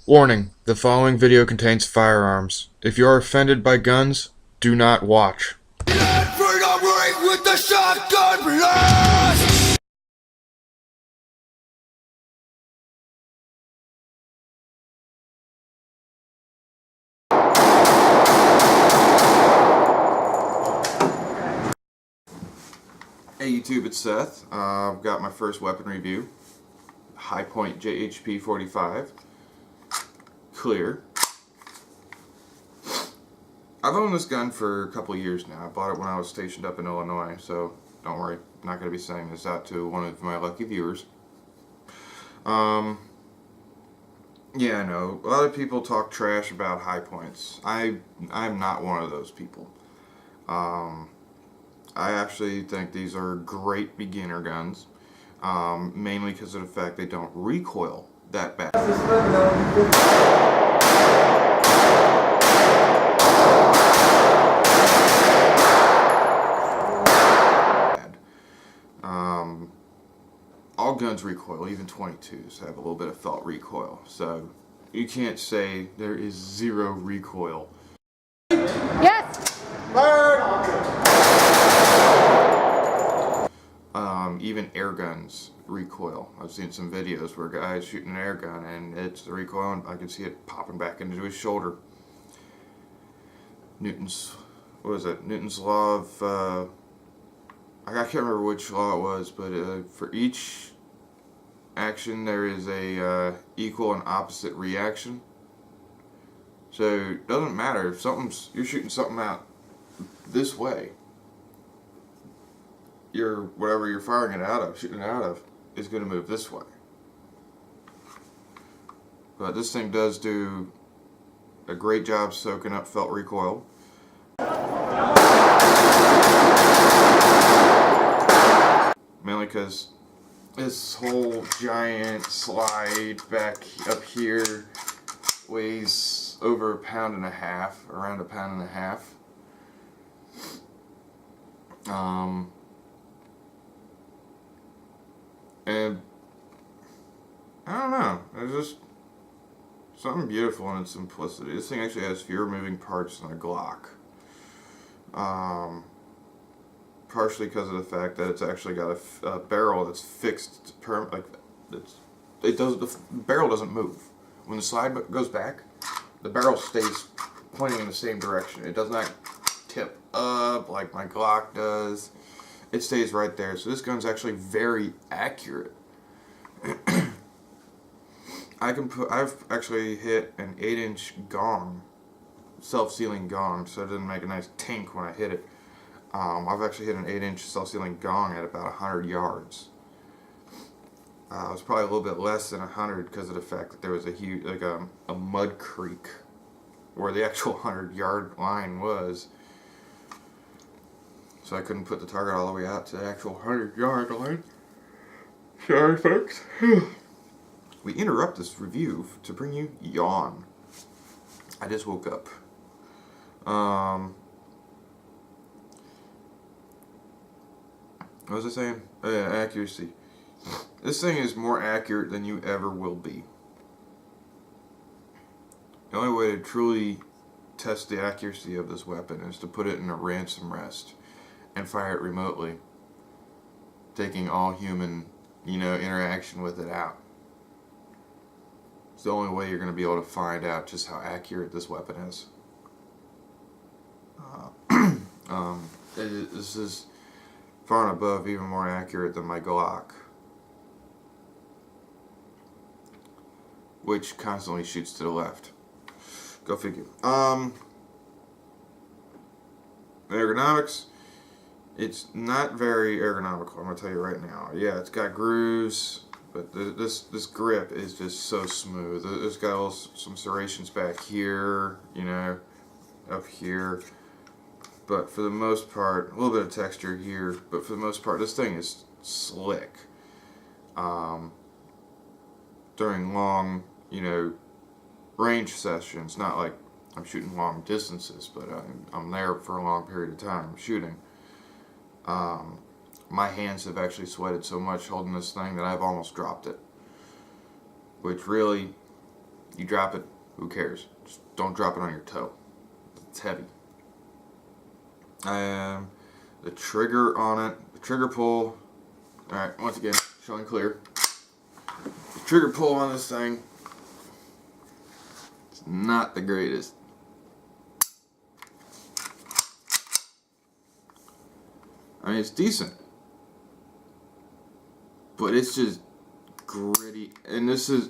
Warning: the following video contains firearms. If you are offended by guns, do not watch. Freedom ring with the shotgun blast! Hey YouTube, it's Seth. I've got my first weapon review. High Point JHP45. Clear. I've owned this gun for a couple years now. I bought it when I was stationed up in Illinois, so don't worry, I'm not going to be saying this out to one of my lucky viewers. Yeah, I know. A lot of people talk trash about High Points. I'm not one of those people. I actually think these are great beginner guns, mainly because of the fact they don't recoil that bad. All guns recoil, even 22s have a little bit of felt recoil, so you can't say there is zero recoil. Yes! Even air guns recoil. I've seen some videos where guys shooting an air gun and it's the recoil and I can see it popping back into his shoulder. Newton's law of, I can't remember which law it was, but for each action there is a equal and opposite reaction. So it doesn't matter if you're shooting something out this way, whatever you're firing it out of, shooting it out of, is going to move this way. But this thing does do a great job soaking up felt recoil. Mainly because this whole giant slide back up here weighs over 1.5 pounds, around 1.5 pounds. And I don't know, there's just something beautiful in its simplicity. This thing actually has fewer moving parts than a Glock. Partially because of the fact that it's actually got a barrel that's fixed, the barrel doesn't move. When the slide goes back, the barrel stays pointing in the same direction. It does not tip up like my Glock does. It stays right there. So this gun's actually very accurate. I've actually hit an 8-inch gong, self-sealing gong, so it doesn't make a nice tink when I hit it. I've actually hit an 8-inch self-sealing gong at about 100 yards. It was probably a little bit less than 100 because of the fact that there was a huge, like a mud creek where the actual 100-yard line was. So I couldn't put the target all the way out to the actual 100-yard line. Sorry, folks. We interrupt this review to bring you Yawn. I just woke up. What was I saying? Oh yeah, accuracy. This thing is more accurate than you ever will be. The only way to truly test the accuracy of this weapon is to put it in a ransom rest and fire it remotely, taking all human, interaction with it out. It's the only way you're going to be able to find out just how accurate this weapon is. This is far and above even more accurate than my Glock, which constantly shoots to the left. Go figure. Ergonomics. It's not very ergonomical, I'm going to tell you right now. Yeah, it's got grooves, but this grip is just so smooth. It's got some serrations back here, up here. But for the most part, a little bit of texture here, but for the most part, this thing is slick. During long, range sessions, not like I'm shooting long distances, but I'm there for a long period of time shooting. My hands have actually sweated so much holding this thing that I've almost dropped it, which really You drop it, who cares? Just don't drop it on your toe. It's heavy. The trigger on it, the trigger pull. Alright, once again, showing clear. The trigger pull on this thing, it's not the greatest. I mean, it's decent, but it's just gritty. And this is,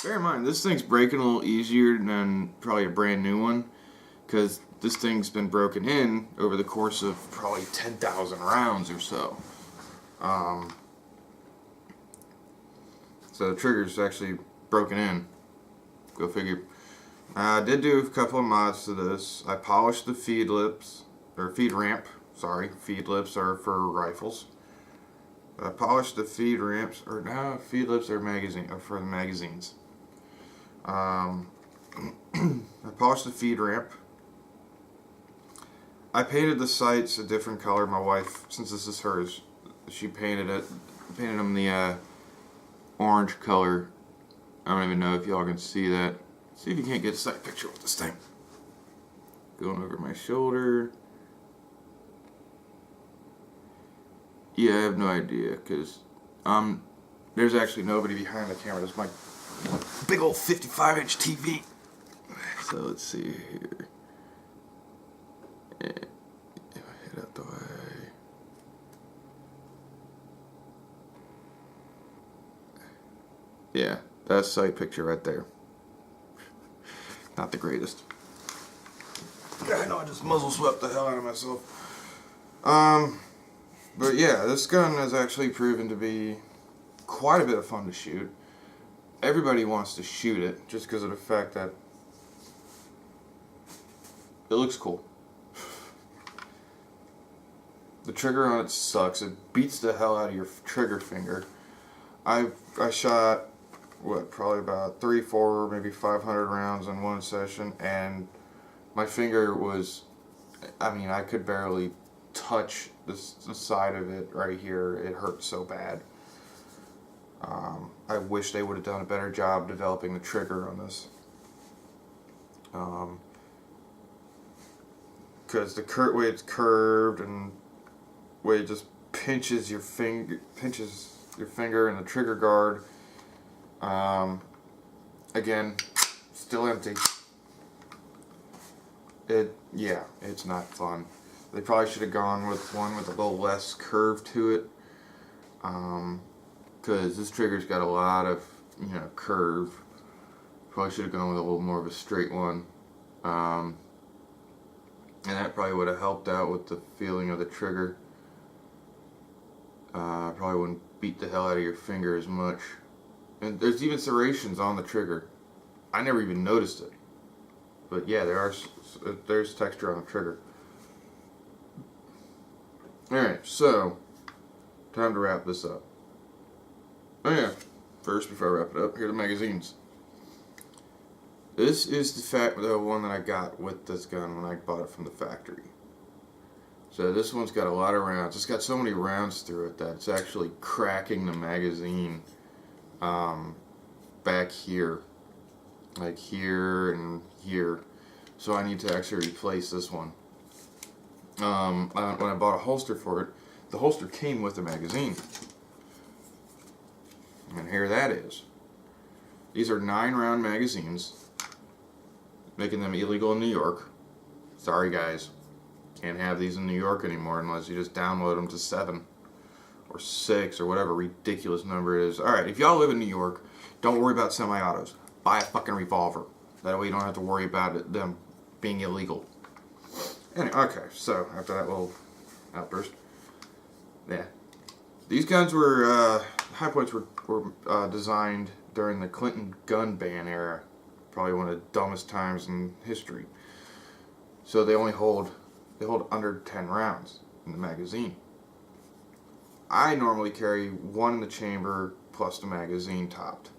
bear in mind, this thing's breaking a little easier than probably a brand new one, because this thing's been broken in over the course of probably 10,000 rounds or so. So the trigger's actually broken in. Go figure. I did do a couple of mods to this. I polished the feed lips, or feed ramp. Sorry, feed lips are for rifles. I polished the feed ramps, or no, feed lips are for the magazines. I polished the feed ramp. I painted the sights a different color. My wife, since this is hers, she painted them the orange color. I don't even know if y'all can see that. See if you can't get a sight picture with this thing. Going over my shoulder. Yeah, I have no idea, because there's actually nobody behind the camera. There's my big old 55-inch TV. So let's see here. Head out the way. Yeah, that's a sight picture right there. Not the greatest. I know I just muzzle swept the hell out of myself. But yeah, this gun has actually proven to be quite a bit of fun to shoot. Everybody wants to shoot it just because of the fact that it looks cool. The trigger on it sucks. It beats the hell out of your trigger finger. I shot, what, probably about 3, 4, maybe 500 rounds in one session, and my finger was, I mean, I could barely touch the side of it right here. It hurt so bad. I wish they would have done a better job developing the trigger on this. Because the way it's curved and way it just pinches your finger and the trigger guard. Again, still empty. Yeah, it's not fun. They probably should have gone with one with a little less curve to it, because this trigger's got a lot of, curve. Probably should have gone with a little more of a straight one, and that probably would have helped out with the feeling of the trigger. Probably wouldn't beat the hell out of your finger as much. And there's even serrations on the trigger. I never even noticed it, but yeah, there's texture on the trigger. Alright, so, time to wrap this up. Oh yeah, first, before I wrap it up, here are the magazines. This is the one that I got with this gun when I bought it from the factory. So this one's got a lot of rounds. It's got so many rounds through it that it's actually cracking the magazine back here. Like here and here. So I need to actually replace this one. When I bought a holster for it, the holster came with the magazine. And here that is. These are 9-round magazines, making them illegal in New York. Sorry guys, can't have these in New York anymore unless you just download them to 7 or 6 or whatever ridiculous number it is. Alright, if y'all live in New York, don't worry about semi-autos. Buy a fucking revolver. That way you don't have to worry about them being illegal. Anyway, okay, so after that little outburst, yeah, these guns were High Points were designed during the Clinton gun ban era, probably one of the dumbest times in history. So they hold under 10 rounds in the magazine. I normally carry 1 in the chamber plus the magazine topped,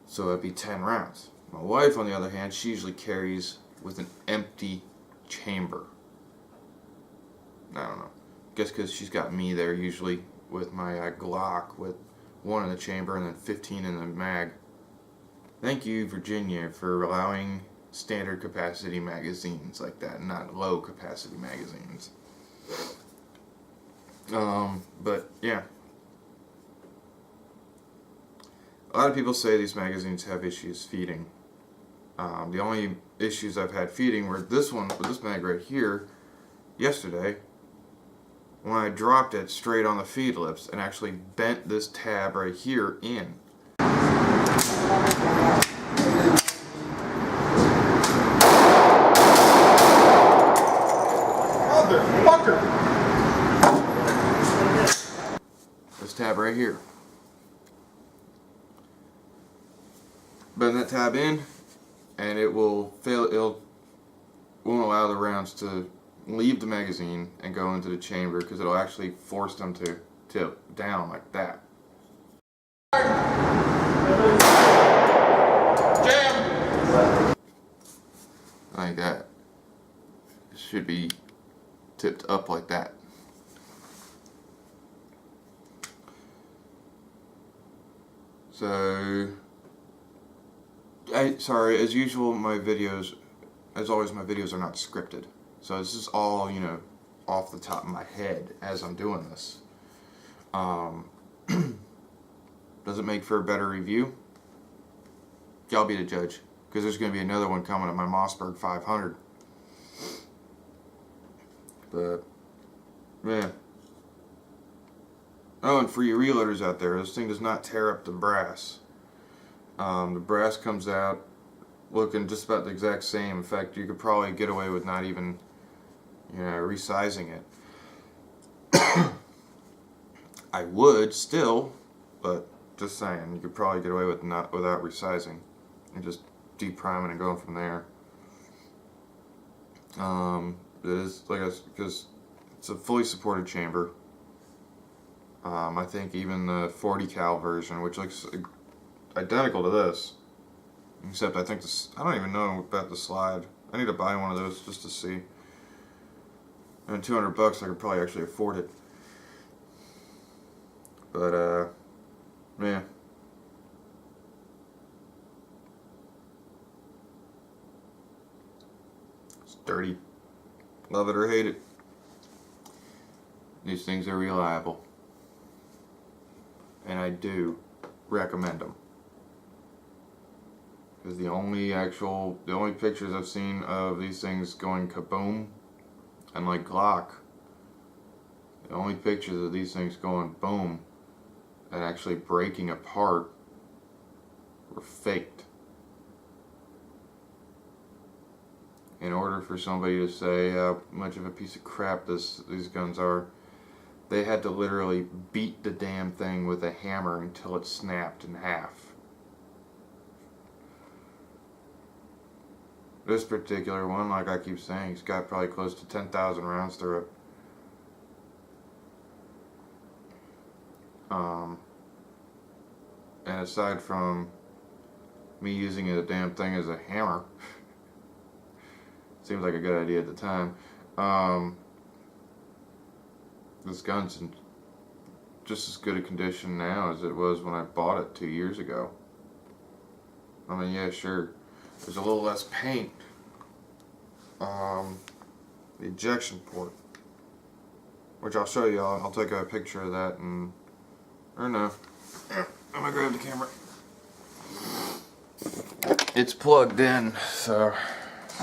so it'd be 10 rounds. My wife, on the other hand, she usually carries with an empty chamber. I don't know. Guess because she's got me there usually with my Glock with 1 in the chamber and then 15 in the mag. Thank you, Virginia, for allowing standard capacity magazines like that, not low capacity magazines. But yeah. A lot of people say these magazines have issues feeding. The only issues I've had feeding were this one, with this mag right here, yesterday, when I dropped it straight on the feed lips and actually bent this tab right here in. Motherfucker! This tab right here. Bend that tab in, and it will fail. Won't allow the rounds to leave the magazine and go into the chamber because it'll actually force them to tip down like that. Jam! Like that. It should be tipped up like that. So, sorry, as usual, as always, my videos are not scripted. So this is all, off the top of my head as I'm doing this. Does it make for a better review? Y'all be the judge, because there's going to be another one coming at my Mossberg 500. But, yeah. Oh, and for you reloaders out there, this thing does not tear up the brass. The brass comes out looking just about the exact same. In fact, you could probably get away with not even, resizing it. I would still, but just saying, you could probably get away with without resizing and just depriming and going from there. It is because it's a fully supported chamber. I think even the 40 cal version, which looks identical to this, except I think I don't even know about the slide. I need to buy one of those just to see. And $200 I could probably actually afford it. But yeah. It's dirty. Love it or hate it. These things are reliable. And I do recommend them. Because the only pictures I've seen of these things going kaboom, and like Glock, the only pictures of these things going boom and actually breaking apart were faked. In order for somebody to say how much of a piece of crap these guns are, they had to literally beat the damn thing with a hammer until it snapped in half. This particular one, like I keep saying, it's got probably close to 10,000 rounds through it. And aside from me using the damn thing as a hammer, seems like a good idea at the time, this gun's in just as good a condition now as it was when I bought it 2 years ago. I mean, yeah, sure, there's a little less paint. The ejection port, which I'll show you, I'll take a picture of that, or no, I'm gonna grab the camera. It's plugged in, so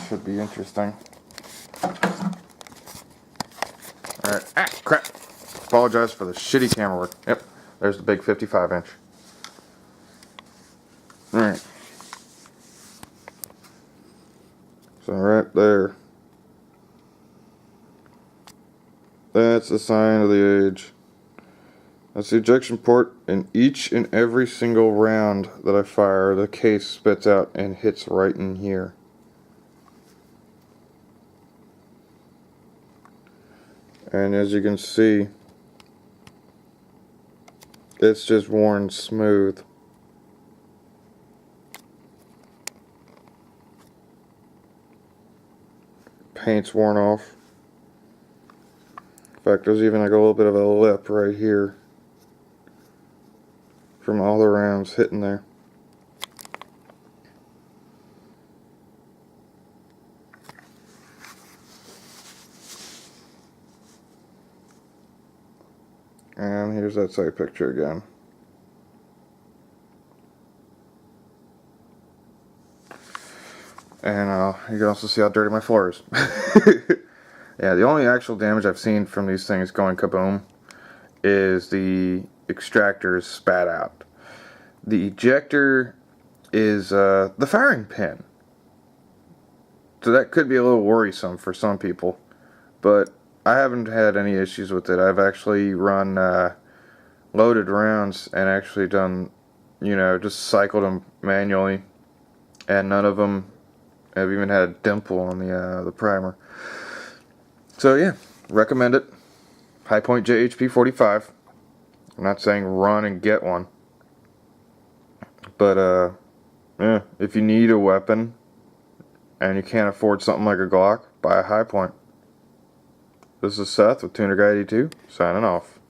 should be interesting. Alright, crap. Apologize for the shitty camera work. Yep, there's the big 55-inch. Alright. So right there. That's a sign of the age. That's the ejection port, and each and every single round that I fire, the case spits out and hits right in here. And as you can see, it's just worn smooth. Paint's worn off. In fact, there's even like a little bit of a lip right here from all the rounds hitting there. And here's that sight picture again. And you can also see how dirty my floor is. Yeah, the only actual damage I've seen from these things going kaboom is the extractor is spat out. The ejector is the firing pin. So that could be a little worrisome for some people. But I haven't had any issues with it. I've actually run loaded rounds and actually done, just cycled them manually. And none of them have even had a dimple on the primer. So yeah, recommend it. High Point JHP45. I'm not saying run and get one. But yeah, if you need a weapon and you can't afford something like a Glock, buy a High Point. This is Seth with Tuner Guy 82, signing off.